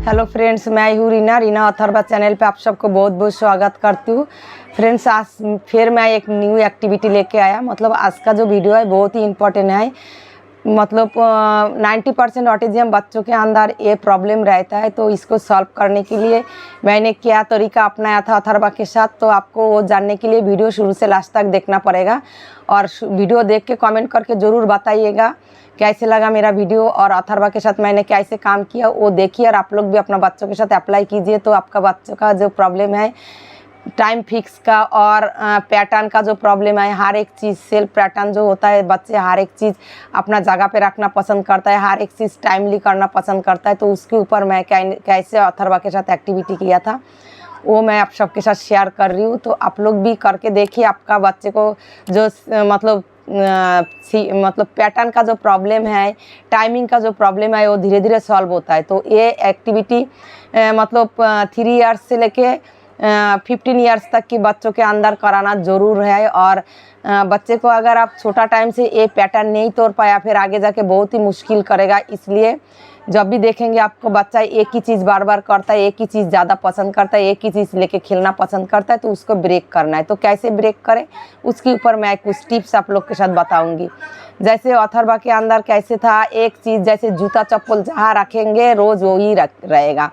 Hello friends, मैं हूँ Reena Atharva channel पे आप सबको बहुत बहुत स्वागत करती हूँ। फ्रेंड्स, आज फिर मैं एक न्यू एक्टिविटी लेके आया। मतलब आज का जो वीडियो है बहुत ही इम्पोर्टेंट है। मतलब 90% ऑटिज्म बच्चों के अंदर ये प्रॉब्लम रहता है, तो इसको सॉल्व करने के लिए मैंने क्या तरीका अपनाया था अथर्वा के साथ, तो आपको वो जानने के लिए वीडियो शुरू से लास्ट तक देखना पड़ेगा। और वीडियो देख के कमेंट करके ज़रूर बताइएगा कैसे लगा मेरा वीडियो, और अथर्वा के साथ मैंने कैसे काम किया वो देखिए। और आप लोग भी अपना बच्चों के साथ अप्लाई कीजिए, तो आपका बच्चों का जो प्रॉब्लम है टाइम फिक्स का और पैटर्न का जो प्रॉब्लम है, हर एक चीज़ सेल्फ पैटर्न जो होता है, बच्चे हर एक चीज़ अपना जगह पे रखना पसंद करता है, हर एक चीज़ टाइमली करना पसंद करता है। तो उसके ऊपर मैं कैसे अथर्वा के साथ एक्टिविटी किया था वो मैं आप सबके साथ शेयर कर रही हूँ। तो आप लोग भी करके देखिए, आपका बच्चे को जो मतलब पैटर्न का जो प्रॉब्लम है, टाइमिंग का जो प्रॉब्लम है, वो धीरे धीरे सॉल्व होता है। तो ये एक्टिविटी मतलब 3 इयर्स से लेके 15 इयर्स तक की बच्चों के अंदर कराना ज़रूर है। और बच्चे को अगर आप छोटा टाइम से ये पैटर्न नहीं तोड़ पाया, फिर आगे जाके बहुत ही मुश्किल करेगा। इसलिए जब भी देखेंगे आपको बच्चा एक ही चीज़ बार बार करता है, एक ही चीज़ ज़्यादा पसंद करता है, एक ही चीज़ लेके खेलना पसंद करता है, तो उसको ब्रेक करना है। तो कैसे ब्रेक करें उसके ऊपर मैं कुछ टिप्स आप लोग के साथ बताऊंगी। जैसे अथर्वा के अंदर कैसे था, एक चीज़ जैसे जूता चप्पल जहाँ रखेंगे रोज़ वही रहेगा।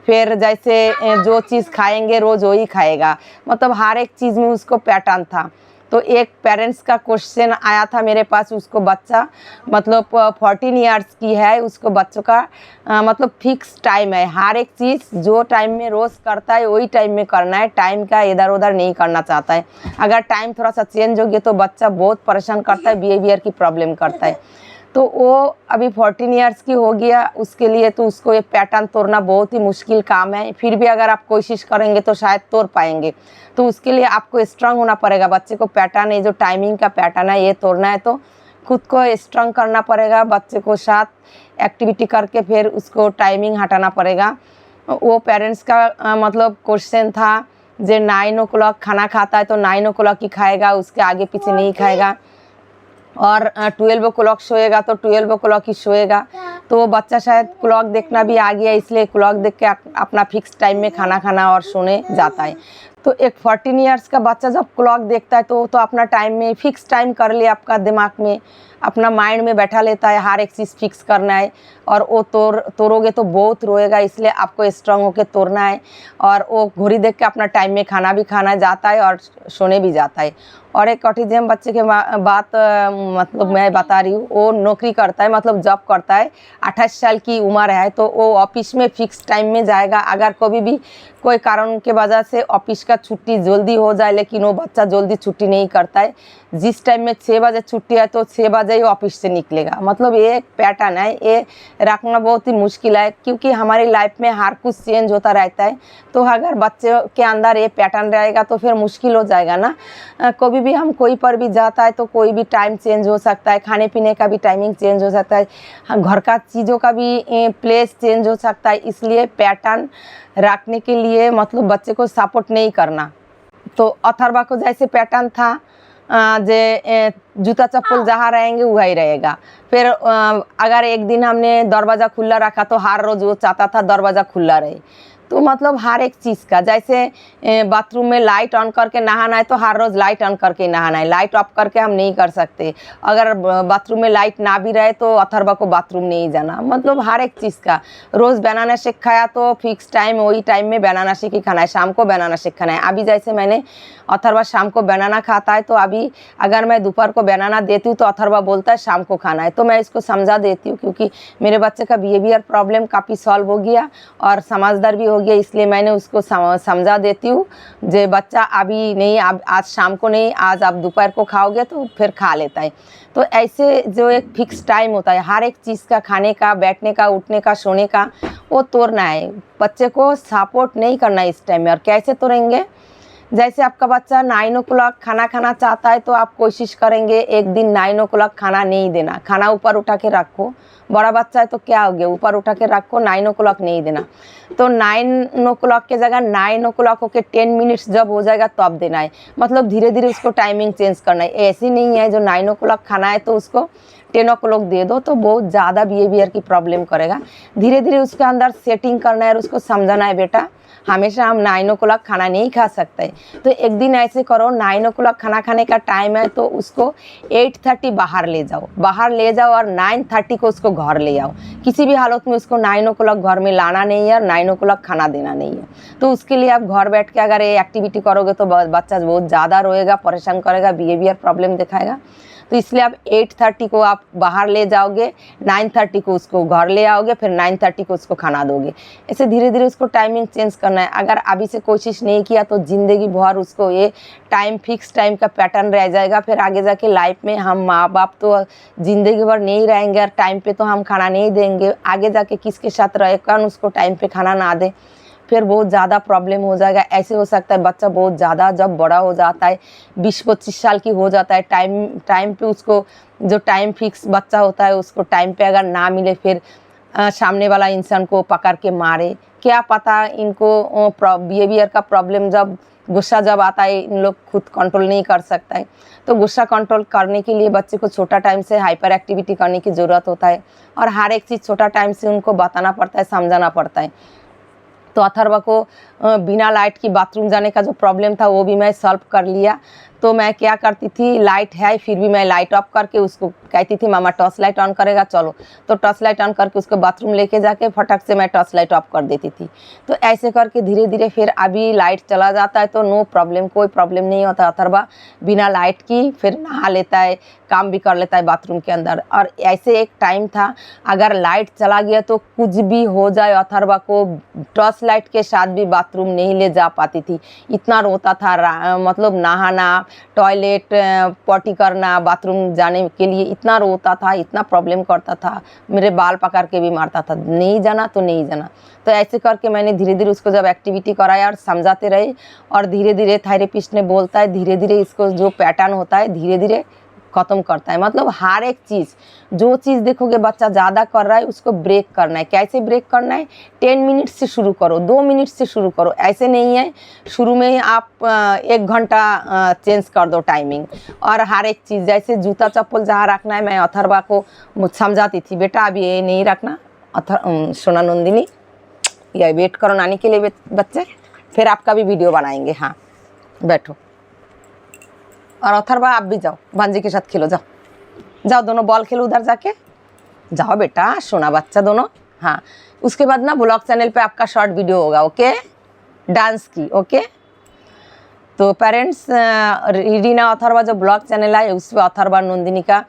फिर जैसे जो चीज़ खाएंगे रोज़ वही खाएगा। मतलब हर एक चीज़ में उसको पैटर्न था। तो एक पेरेंट्स का क्वेश्चन आया था मेरे पास, उसको बच्चा मतलब 14 इयर्स की है, उसको बच्चों का मतलब फिक्स टाइम है। हर एक चीज़ जो टाइम में रोज़ करता है वही टाइम में करना है, टाइम का इधर उधर नहीं करना चाहता है। अगर टाइम थोड़ा सा चेंज हो गया तो बच्चा बहुत परेशान करता है, बिहेवियर की प्रॉब्लम करता है। तो वो अभी 14 इयर्स की हो गया, उसके लिए तो उसको ये पैटर्न तोड़ना बहुत ही मुश्किल काम है। फिर भी अगर आप कोशिश करेंगे तो शायद तोड़ पाएंगे। तो उसके लिए आपको स्ट्रांग होना पड़ेगा। बच्चे को पैटर्न, ये जो टाइमिंग का पैटर्न है ये तोड़ना है, तो खुद को स्ट्रांग करना पड़ेगा। बच्चे को साथ एक्टिविटी करके फिर उसको टाइमिंग हटाना पड़ेगा। वो पेरेंट्स का मतलब क्वेश्चन था, जो 9 o'clock खाना खाता है तो 9 o'clock ही खाएगा, उसके आगे पीछे नहीं खाएगा। और 12 o'clock सोएगा तो 12 o'clock ही सोएगा। तो वो बच्चा शायद क्लॉक देखना भी आ गया, इसलिए क्लॉक देख के अपना फिक्स टाइम में खाना खाना और सोने जाता है। तो एक 14 इयर्स का बच्चा जब क्लॉक देखता है तो अपना टाइम में फिक्स टाइम कर ले, आपका दिमाग में अपना माइंड में बैठा लेता है हर एक चीज़ फिक्स करना है। और वो तोड़ोगे तो बहुत रोएगा, इसलिए आपको स्ट्रांग होकर तोड़ना है। और वो घड़ी देख के अपना टाइम में खाना भी खाना जाता है और सोने भी जाता है। और एक ऑटिज्म बच्चे के बात मतलब मैं बता रही हूँ, वो नौकरी करता है, मतलब जॉब करता है, 28 साल की उम्र है। तो वो ऑफिस में फिक्स टाइम में जाएगा। अगर कभी भी कोई कारण के वजह से ऑफिस का छुट्टी जल्दी हो जाए, लेकिन वो बच्चा जल्दी छुट्टी नहीं करता है। जिस टाइम में 6 बजे छुट्टी है तो 6 बजे ही ऑफिस से निकलेगा। मतलब ये एक पैटर्न है, ये रखना बहुत ही मुश्किल है, क्योंकि हमारी लाइफ में हर कुछ चेंज होता रहता है। तो अगर बच्चे के अंदर ये पैटर्न रहेगा तो फिर मुश्किल हो जाएगा ना। कभी भी हम कोई पर भी जाता है तो कोई भी टाइम चेंज हो सकता है, खाने पीने का भी टाइमिंग चेंज हो सकता है, घर का चीज़ों का भी प्लेस चेंज हो सकता है। इसलिए पैटर्न रखने के लिए मतलब बच्चे को सपोर्ट नहीं करना। तो अथर्वा को जैसे पैटर्न था, जे जूता चप्पल जहाँ रहेंगे वही रहेगा। फिर अगर एक दिन हमने दरवाज़ा खुला रखा तो हर रोज़ वो चाहता था दरवाज़ा खुला रहे। तो मतलब हर एक चीज़ का, जैसे बाथरूम में लाइट ऑन करके नहाना है तो हर रोज़ लाइट ऑन करके नहाना है, लाइट ऑफ करके हम नहीं कर सकते। अगर बाथरूम में लाइट ना भी रहे तो अथर्वा को बाथरूम नहीं जाना। मतलब हर एक चीज़ का, रोज़ बनाना शेक खाया तो फिक्स टाइम वही टाइम में बनाना शेक ही खाना है, शाम को बनाना शेक खाना है। अभी जैसे मैंने अथर्वा शाम को बनाना खाता है, तो अभी अगर मैं दोपहर को बनाना देती हूँ तो अथर्वा बोलता है शाम को खाना है। तो मैं इसको समझा देती हूँ, क्योंकि मेरे बच्चे का बिहेवियर प्रॉब्लम काफ़ी सॉल्व हो गया और समझदार भी हो गया, इसलिए मैंने उसको समझा देती हूँ। जे बच्चा अभी नहीं, आज शाम को नहीं, आज आप दोपहर को खाओगे तो फिर खा लेता है। तो ऐसे जो एक फिक्स टाइम होता है हर एक चीज़ का, खाने का, बैठने का, उठने का, सोने का, वो तोड़ना है। बच्चे को सपोर्ट नहीं करना है इस टाइम में। और कैसे तोड़ेंगे, जैसे आपका बच्चा 9 o'clock खाना खाना चाहता है तो आप कोशिश करेंगे एक दिन 9 o'clock खाना नहीं देना, खाना ऊपर उठा के रखो। बड़ा बच्चा है तो क्या हो गया, ऊपर उठा के रखो, 9 o'clock नहीं देना। तो 9 o'clock के जगह 9 o'clock होके 10 मिनट्स जब हो जाएगा तब देना है। मतलब धीरे धीरे उसको टाइमिंग चेंज करना है। ऐसी नहीं है जो 9 o'clock खाना है तो उसको 10 o'clock दे दो तो बहुत ज़्यादा बिहेवियर की प्रॉब्लम करेगा। धीरे धीरे उसके अंदर सेटिंग करना है और उसको समझाना है, बेटा हमेशा हम 9 o'clock खाना नहीं खा सकते, तो एक दिन ऐसे करो 9 o'clock खाना खाने का टाइम है तो उसको 8:30 बाहर ले जाओ और 9:30 को उसको घर ले आओ। किसी भी हालत में उसको 9 o'clock घर में लाना नहीं है और 9 o'clock खाना देना नहीं है। तो उसके लिए आप घर बैठ के अगर ये एक्टिविटी करोगे तो बच्चा बहुत ज़्यादा रोएगा, परेशान करेगा, बिहेवियर प्रॉब्लम दिखाएगा। तो इसलिए आप 8:30 को आप बाहर ले जाओगे, 9:30 को उसको घर ले आओगे, फिर 9:30 को उसको खाना दोगे। ऐसे धीरे धीरे उसको टाइमिंग चेंज करना है। अगर अभी से कोशिश नहीं किया तो ज़िंदगी भर उसको ये टाइम फिक्स टाइम का पैटर्न रह जाएगा। फिर आगे जाके लाइफ में हम माँ बाप तो ज़िंदगी भर नहीं रहेंगे और टाइम पे तो हम खाना नहीं देंगे, आगे जाके किसके साथ रहे, कौन उसको टाइम पे खाना ना दे, फिर बहुत ज़्यादा प्रॉब्लम हो जाएगा। ऐसे हो सकता है बच्चा बहुत ज़्यादा जब बड़ा हो जाता है, 20-25 साल की हो जाता है, टाइम पे उसको जो टाइम फिक्स बच्चा होता है उसको टाइम पे अगर ना मिले, फिर सामने वाला इंसान को पकड़ के मारे, क्या पता इनको बिहेवियर का प्रॉब्लम जब गुस्सा जब आता है इन लोग खुद कंट्रोल नहीं कर सकता है। तो गुस्सा कंट्रोल करने के लिए बच्चे को छोटा टाइम से हाइपर एक्टिविटी करने की ज़रूरत होता है और हर एक चीज़ छोटा टाइम से उनको बताना पड़ता है, समझाना पड़ता है। तो अथर्वा को बिना लाइट की बाथरूम जाने का जो प्रॉब्लम था वो भी मैं सॉल्व कर लिया। तो मैं क्या करती थी, लाइट है फिर भी मैं लाइट ऑफ करके उसको कहती थी मामा टॉर्च लाइट ऑन करेगा चलो, तो टॉर्च लाइट ऑन करके उसको बाथरूम लेके जाके फटक से मैं टॉर्च लाइट ऑफ कर देती थी। तो ऐसे करके धीरे धीरे फिर अभी लाइट चला जाता है तो नो प्रॉब्लम, कोई प्रॉब्लम नहीं होता। अथर्वा बिना लाइट की फिर नहा लेता है, काम भी कर लेता है बाथरूम के अंदर। और ऐसे एक टाइम था अगर लाइट चला गया तो कुछ भी हो जाए अथर्वा को टॉर्च लाइट के साथ भी बाथरूम नहीं ले जा पाती थी, इतना रोता था। मतलब नहाना, टॉयलेट पॉटी करना, बाथरूम जाने के लिए इतना रोता था, इतना प्रॉब्लम करता था, मेरे बाल पकड़ के भी मारता था, नहीं जाना तो नहीं जाना। तो ऐसे करके मैंने धीरे धीरे उसको जब एक्टिविटी कराया और समझाते रहे और धीरे धीरे थेरेपिस्ट ने बोलता है धीरे धीरे इसको जो पैटर्न होता है धीरे धीरे ख़त्म करता है। मतलब हर एक चीज़ जो चीज़ देखोगे बच्चा ज़्यादा कर रहा है उसको ब्रेक करना है। कैसे ब्रेक करना है, 10 मिनट से शुरू करो, 2 मिनट से शुरू करो। ऐसे नहीं है शुरू में ही आप 1 घंटा चेंज कर दो टाइमिंग। और हर एक चीज़ जैसे जूता चप्पल जहाँ रखना है, मैं अथर्वा को समझाती थी बेटा अभी ये नहीं रखना, सोना नंदिनी या वेट करो नानी के लिए बच्चे, फिर आपका भी वीडियो बनाएंगे। हाँ बैठो, और अथर्वा आप भी जाओ भांजी के साथ खेलो, जाओ दोनों बॉल खेलो उधर जाके, जाओ बेटा सोना बच्चा दोनों। हाँ उसके बाद ना ब्लॉग चैनल पे आपका शॉर्ट वीडियो होगा, ओके, डांस की, ओके। तो पेरेंट्स रीडिना अथर्वा जो ब्लॉग चैनल है उस पर अथर्वा नंदिनी का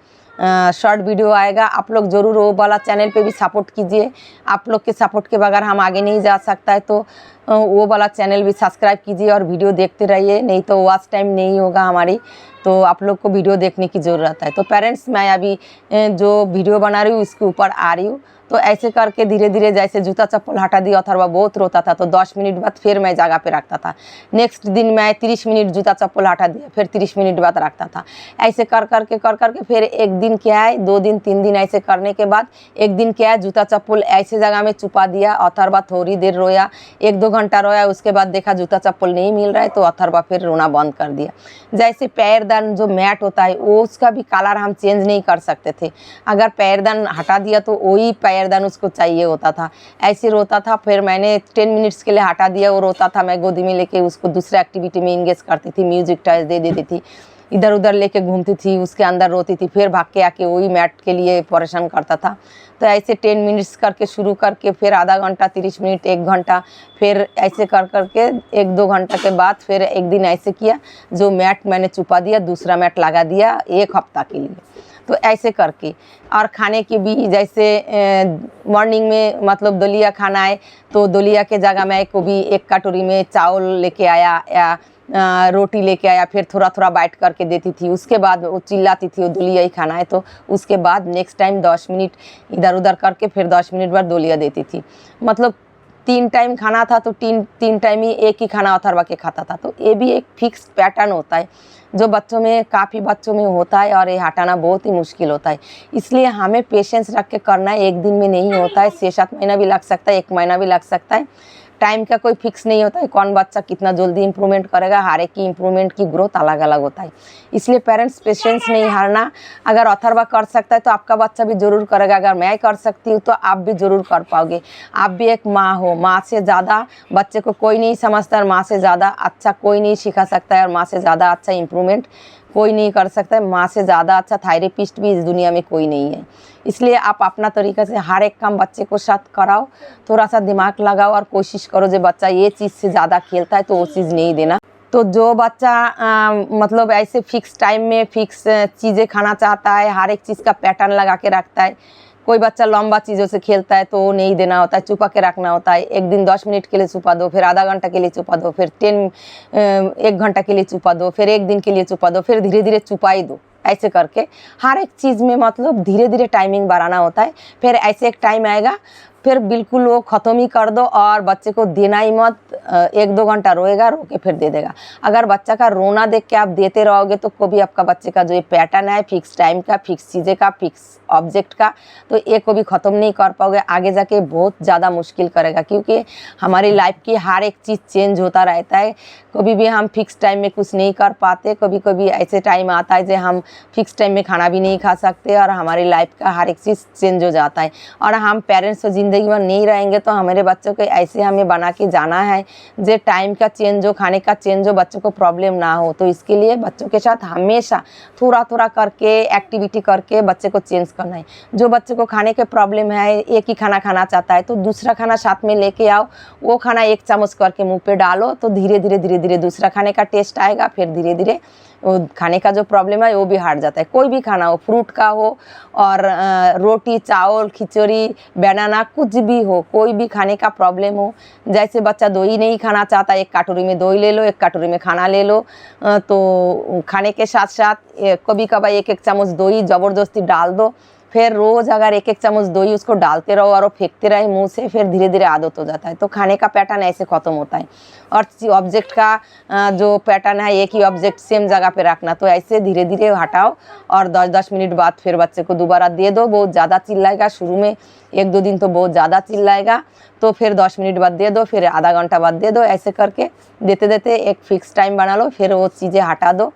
शॉर्ट वीडियो आएगा। आप लोग ज़रूर वो वाला चैनल पे भी सपोर्ट कीजिए। आप लोग के सपोर्ट के बगैर हम आगे नहीं जा सकता है, तो वो वाला चैनल भी सब्सक्राइब कीजिए और वीडियो देखते रहिए, नहीं तो वॉच टाइम नहीं होगा हमारी, तो आप लोग को वीडियो देखने की ज़रूरत है। तो पेरेंट्स मैं अभी जो वीडियो बना रही हूँ इसके ऊपर आ रही हूँ। तो ऐसे करके धीरे धीरे जैसे जूता चप्पल हटा दिया अथर्वा बहुत रोता था, तो 10 मिनट बाद फिर मैं जगह पे रखता था। नेक्स्ट दिन मैं 30 मिनट जूता चप्पल हटा दिया, फिर 30 मिनट बाद रखता था। ऐसे कर करके फिर एक दिन क्या है, 2 दिन 3 दिन ऐसे करने के बाद एक दिन क्या है जूता चप्पल ऐसे जगह में छुपा दिया। अथर्वा थोड़ी देर रोया, 1-2 घंटा रोया, उसके बाद देखा जूता चप्पल नहीं मिल रहा है तो अथर्वा फिर रोना बंद कर दिया। जैसे पैरदान जो मैट होता है वो उसका भी कलर हम चेंज नहीं कर सकते थे, अगर पैरदान हटा दिया तो वही पैरदान उसको चाहिए होता था। ऐसे रोता था, फिर मैंने 10 मिनट्स के लिए हटा दिया, वो रोता था, मैं गोदी में लेके उसको दूसरे एक्टिविटी में इंगेज करती थी, म्यूजिक टॉयज दे देती थी, इधर उधर लेके घूमती थी, उसके अंदर रोती थी, फिर भाग के आके वही मैट के लिए परेशान करता था। तो ऐसे 10 मिनट्स करके शुरू करके फिर आधा घंटा, 30 मिनट, 1 घंटा, फिर ऐसे कर करके 1-2 घंटा के बाद फिर एक दिन ऐसे किया, जो मैट मैंने छुपा दिया दूसरा मैट लगा दिया 1 हफ्ता के लिए। तो ऐसे करके, और खाने की भी जैसे मॉर्निंग में मतलब दलिया खाना है तो दलिया के जगह मैं कभी 1 कटोरी में चावल लेके आया या रोटी लेके आया, फिर थोड़ा थोड़ा बाइट करके देती थी। उसके बाद वो चिल्लाती थी वो दलिया ही खाना है, तो उसके बाद नेक्स्ट टाइम 10 मिनट इधर उधर करके फिर 10 मिनट बाद दलिया देती थी। मतलब 3 टाइम खाना था तो 3 टाइम ही एक ही खाना अथर्वा के खाता था। तो ये भी एक फिक्स पैटर्न होता है जो बच्चों में, काफ़ी बच्चों में होता है, और ये हटाना बहुत ही मुश्किल होता है। इसलिए हमें पेशेंस रख के करना है, एक दिन में नहीं होता है, 6-7 महीना भी लग सकता है, 1 महीना भी लग सकता है। टाइम का कोई फिक्स नहीं होता है, कौन बच्चा कितना जल्दी इम्प्रूवमेंट करेगा, हर एक की इम्प्रूवमेंट की ग्रोथ अलग अलग होता है। इसलिए पेरेंट्स पेशेंस नहीं हारना। अगर अथर्वा कर सकता है तो आपका बच्चा भी ज़रूर करेगा, अगर मैं कर सकती हूँ तो आप भी ज़रूर कर पाओगे। आप भी एक माँ हो, माँ से ज़्यादा बच्चे को कोई नहीं समझता, और माँ से ज़्यादा अच्छा कोई नहीं सिखा सकता है, और माँ से ज़्यादा अच्छा इम्प्रूवमेंट कोई नहीं कर सकता है। माँ से ज़्यादा अच्छा थेरेपिस्ट भी इस दुनिया में कोई नहीं है। इसलिए आप अपना तरीक़े से हर एक काम बच्चे को साथ कराओ, थोड़ा सा दिमाग लगाओ और कोशिश करो जो बच्चा ये चीज़ से ज़्यादा खेलता है तो वो चीज़ नहीं देना। तो जो बच्चा मतलब ऐसे फिक्स टाइम में फिक्स चीज़ें खाना चाहता है, हर एक चीज़ का पैटर्न लगा के रखता है, कोई बच्चा लंबा चीज़ों से खेलता है तो वो नहीं देना होता है, छुपा के रखना होता है। एक दिन 10 मिनट के लिए छुपा दो, फिर आधा घंटा के लिए छुपा दो, फिर 1 घंटा के लिए छुपा दो, फिर 1 दिन के लिए छुपा दो, फिर धीरे धीरे छुपा ही दो। ऐसे करके हर एक चीज़ में मतलब धीरे धीरे टाइमिंग बढ़ाना होता है। फिर ऐसे एक टाइम आएगा फिर बिल्कुल वो ख़त्म ही कर दो, और बच्चे को देना ही मत। 1-2 घंटा रोएगा, रो के फिर दे देगा। अगर बच्चा का रोना देख के आप देते रहोगे तो कभी आपका बच्चे का जो ये पैटर्न है फिक्स टाइम का, फिक्स चीज़ें का, फिक्स ऑब्जेक्ट का, तो ये कभी ख़त्म नहीं कर पाओगे। आगे जाके बहुत ज़्यादा मुश्किल करेगा, क्योंकि हमारी लाइफ की हर एक चीज़ चेंज होता रहता है। कभी भी हम फिक्स टाइम में कुछ नहीं कर पाते, कभी कभी ऐसे टाइम आता है जो हम फिक्स टाइम में खाना भी नहीं खा सकते, और हमारी लाइफ का हर एक चीज़ चेंज हो जाता है। और हम पेरेंट्स तो ज़िंदगी में नहीं रहेंगे, तो हमारे बच्चों को ऐसे हमें बना के जाना है जो टाइम का चेंज हो, खाने का चेंज हो, बच्चों को प्रॉब्लम ना हो। तो इसके लिए बच्चों के साथ हमेशा थोड़ा थोड़ा करके एक्टिविटी करके बच्चे को चेंज करना है। जो बच्चे को खाने के प्रॉब्लम है, एक ही खाना खाना चाहता है, तो दूसरा खाना साथ में लेके आओ, वो खाना 1 चम्मच करके मुंह पे डालो, तो धीरे धीरे दूसरा खाने का टेस्ट आएगा। फिर धीरे धीरे वो खाने का जो प्रॉब्लम है वो भी हट जाता है। कोई भी खाना हो, फ्रूट का हो और रोटी, चावल, खिचड़ी, बनाना, कुछ भी हो, कोई भी खाने का प्रॉब्लम हो। जैसे बच्चा दही नहीं खाना चाहता, 1 कटोरी में दही ले लो, 1 कटोरी में खाना ले लो, तो खाने के साथ साथ कभी कभार 1-1 चम्मच दही ज़बरदस्ती डाल दो। फिर रोज़ अगर 1-1 चम्मच दही उसको डालते रहो और वो फेंकते रहे मुंह से, फिर धीरे धीरे आदत हो जाता है। तो खाने का पैटर्न ऐसे ख़त्म होता है। और ऑब्जेक्ट का जो पैटर्न है, एक ही ऑब्जेक्ट सेम जगह पे रखना, तो ऐसे धीरे धीरे हटाओ, और 10-10 मिनट बाद फिर बच्चे को दोबारा दे दो। बहुत ज़्यादा चिल्लाएगा शुरू में, 1-2 दिन तो बहुत ज़्यादा चिल्लाएगा, तो फिर 10 मिनट बाद दे दो, फिर आधा घंटा बाद दे दो। ऐसे करके देते देते एक फिक्स टाइम बना लो, फिर वो चीज़ें हटा दो।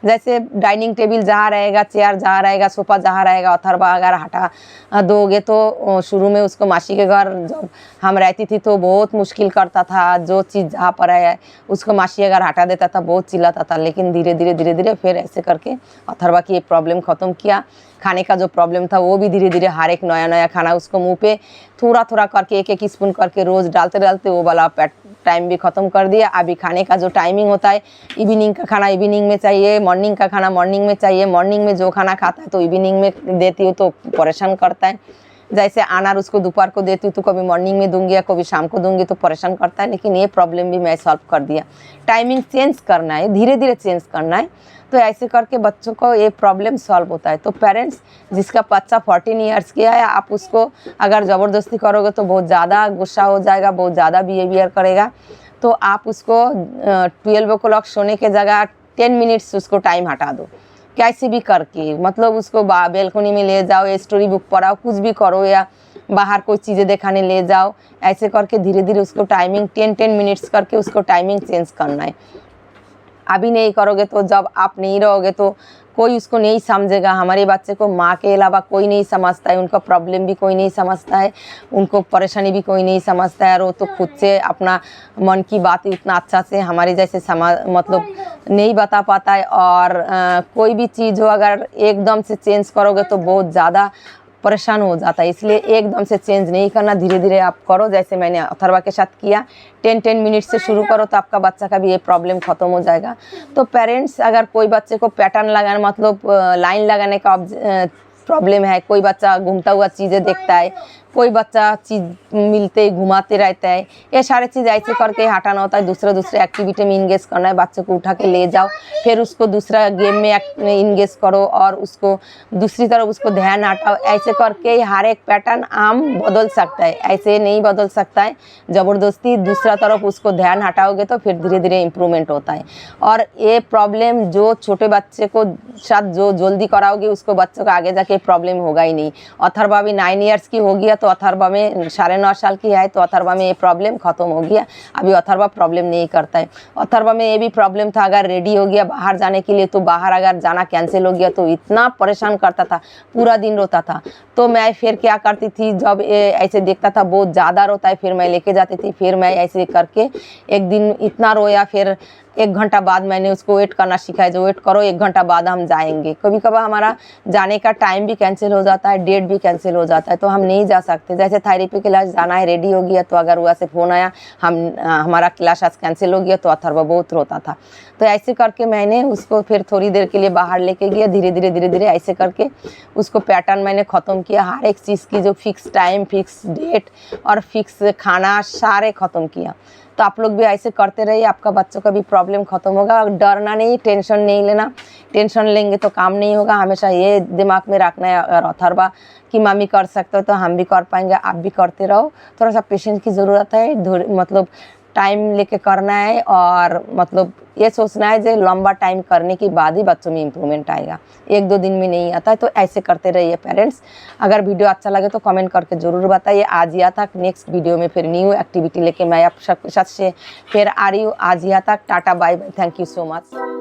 जैसे डाइनिंग टेबल जहाँ रहेगा, चेयर जहाँ रहेगा, सोफ़ा जहाँ रहेगा, अथर्वा अगर हटा दोगे तो शुरू में उसको मासी के घर जब हम रहती थी तो बहुत मुश्किल करता था। जो चीज़ जहाँ पर है उसको मासी अगर हटा देता था बहुत चिल्लाता था, लेकिन धीरे धीरे फिर ऐसे करके अथर्वा की ये प्रॉब्लम ख़त्म किया। खाने का जो प्रॉब्लम था वो भी धीरे धीरे हर एक नया खाना उसको मुँह पे थोड़ा थोड़ा करके 1-1 स्पून करके रोज़ डालते वो वाला टाइम भी ख़त्म कर दिया। अभी खाने का जो टाइमिंग होता है, इवनिंग का खाना इवनिंग में चाहिए, मॉर्निंग का खाना मॉर्निंग में चाहिए। मॉर्निंग में जो खाना खाता है तो इवनिंग में देती हूँ तो परेशान करता है। जैसे अनार उसको दोपहर को देती हूँ तो कभी मॉर्निंग में दूंगी या कभी शाम को दूंगी तो परेशान करता है, लेकिन ये प्रॉब्लम भी मैं सॉल्व कर दिया। टाइमिंग चेंज करना है, धीरे धीरे चेंज करना है, तो ऐसे करके बच्चों को ये प्रॉब्लम सॉल्व होता है। तो पेरेंट्स जिसका बच्चा 14 ईयर्स का है, आप उसको अगर ज़बरदस्ती करोगे तो बहुत ज़्यादा गुस्सा हो जाएगा, बहुत ज़्यादा बिहेवियर करेगा। तो आप उसको 12 o'clock सोने के जगह 10 मिनट्स उसको टाइम हटा दो, कैसे भी करके। मतलब उसको बेलकनी में ले जाओ, स्टोरी बुक पढ़ाओ, कुछ भी करो, या बाहर कोई चीज़ें दिखाने ले जाओ। ऐसे करके धीरे धीरे उसको टाइमिंग 10 मिनट्स करके उसको टाइमिंग चेंज करना है। अभी नहीं करोगे तो जब आप नहीं रहोगे तो कोई उसको नहीं समझेगा। हमारे बच्चे को माँ के अलावा कोई नहीं समझता है, उनका प्रॉब्लम भी कोई नहीं समझता है, उनको परेशानी भी कोई नहीं समझता है, और वो तो खुद से अपना मन की बात उतना अच्छा से हमारे जैसे मतलब नहीं बता पाता है। और कोई भी चीज़ हो अगर एकदम से चेंज करोगे तो बहुत ज़्यादा परेशान हो जाता है। इसलिए एकदम से चेंज नहीं करना, धीरे धीरे आप करो, जैसे मैंने अथर्वा के साथ किया। 10 मिनट से शुरू करो तो आपका बच्चा का भी ये प्रॉब्लम ख़त्म हो जाएगा। तो पेरेंट्स अगर कोई बच्चे को पैटर्न लगाना मतलब लाइन लगाने का प्रॉब्लम है, कोई बच्चा घूमता हुआ चीज़ें देखता है, कोई बच्चा चीज़ मिलते ही घुमाते रहता है, ये सारे चीज़ ऐसे करके हटाना होता है। दूसरे एक्टिविटी में इंगेज करना है, बच्चे को उठा के ले जाओ, फिर उसको दूसरा गेम में इंगेज करो और उसको दूसरी तरफ उसको ध्यान हटाओ। ऐसे करके हर एक पैटर्न आम बदल सकता है, ऐसे नहीं बदल सकता है। ज़बरदस्ती दूसरा तरफ उसको ध्यान हटाओगे तो फिर धीरे धीरे इम्प्रूवमेंट होता है। और ये प्रॉब्लम जो छोटे बच्चे को साथ जो जल्दी कराओगे उसको बच्चों को आगे जाके कोई प्रॉब्लम होगा ही नहीं। अथर्वा भी 9 ईयर्स की हो गया तो अथर्वा में 9.5 साल की है तो अथर्वा में ये प्रॉब्लम ख़त्म हो गया। अभी अथर्वा प्रॉब्लम नहीं करता है। अथर्वा में ये भी प्रॉब्लम था, अगर रेडी हो गया बाहर जाने के लिए तो बाहर अगर जाना कैंसिल हो गया तो इतना परेशान करता था, पूरा दिन रोता था। तो मैं फिर क्या करती थी, जब ये ऐसे देखता था बहुत ज़्यादा रोता है फिर मैं लेके जाती थी। फिर मैं ऐसे करके एक दिन इतना रोया, फिर 1 घंटा बाद मैंने उसको वेट करना सिखाया, जो वेट करो 1 घंटा बाद हम जाएंगे। कभी कभार हमारा जाने का टाइम भी कैंसिल हो जाता है, डेट भी कैंसिल हो जाता है तो हम नहीं जा सकते। जैसे थेरेपी क्लास जाना है, रेडी हो गया तो अगर वहाँ से फ़ोन आया हमारा क्लास आज कैंसिल हो गया तो अथर्वा बहुत रोता था। तो ऐसे करके मैंने उसको फिर थोड़ी देर के लिए बाहर लेके गया, धीरे धीरे ऐसे करके उसको पैटर्न मैंने ख़त्म किया। हर एक चीज़ की जो फिक्स टाइम, फिक्स डेट और फिक्स खाना सारे ख़त्म किया। तो आप लोग भी ऐसे करते रहिए, आपका बच्चों का भी प्रॉब्लम ख़त्म होगा। डरना नहीं, टेंशन नहीं लेना, टेंशन लेंगे तो काम नहीं होगा। हमेशा ये दिमाग में रखना है, अगर अथर्वा की मम्मी कर सकते हो तो हम भी कर पाएंगे, आप भी करते रहो। थोड़ा सा पेशेंस की ज़रूरत है, मतलब टाइम लेके करना है और मतलब ये सोचना है जो लंबा टाइम करने के बाद ही बच्चों में इम्प्रूवमेंट आएगा, 1-2 दिन में नहीं आता है। तो ऐसे करते रहिए पेरेंट्स। अगर वीडियो अच्छा लगे तो कमेंट करके ज़रूर बताइए। आज यहाँ तक, नेक्स्ट वीडियो में फिर न्यू एक्टिविटी लेके मैं आप सबके साथ से फिर आ रही हूँ। आज यहाँ तक, tata bye bye, thank you so much.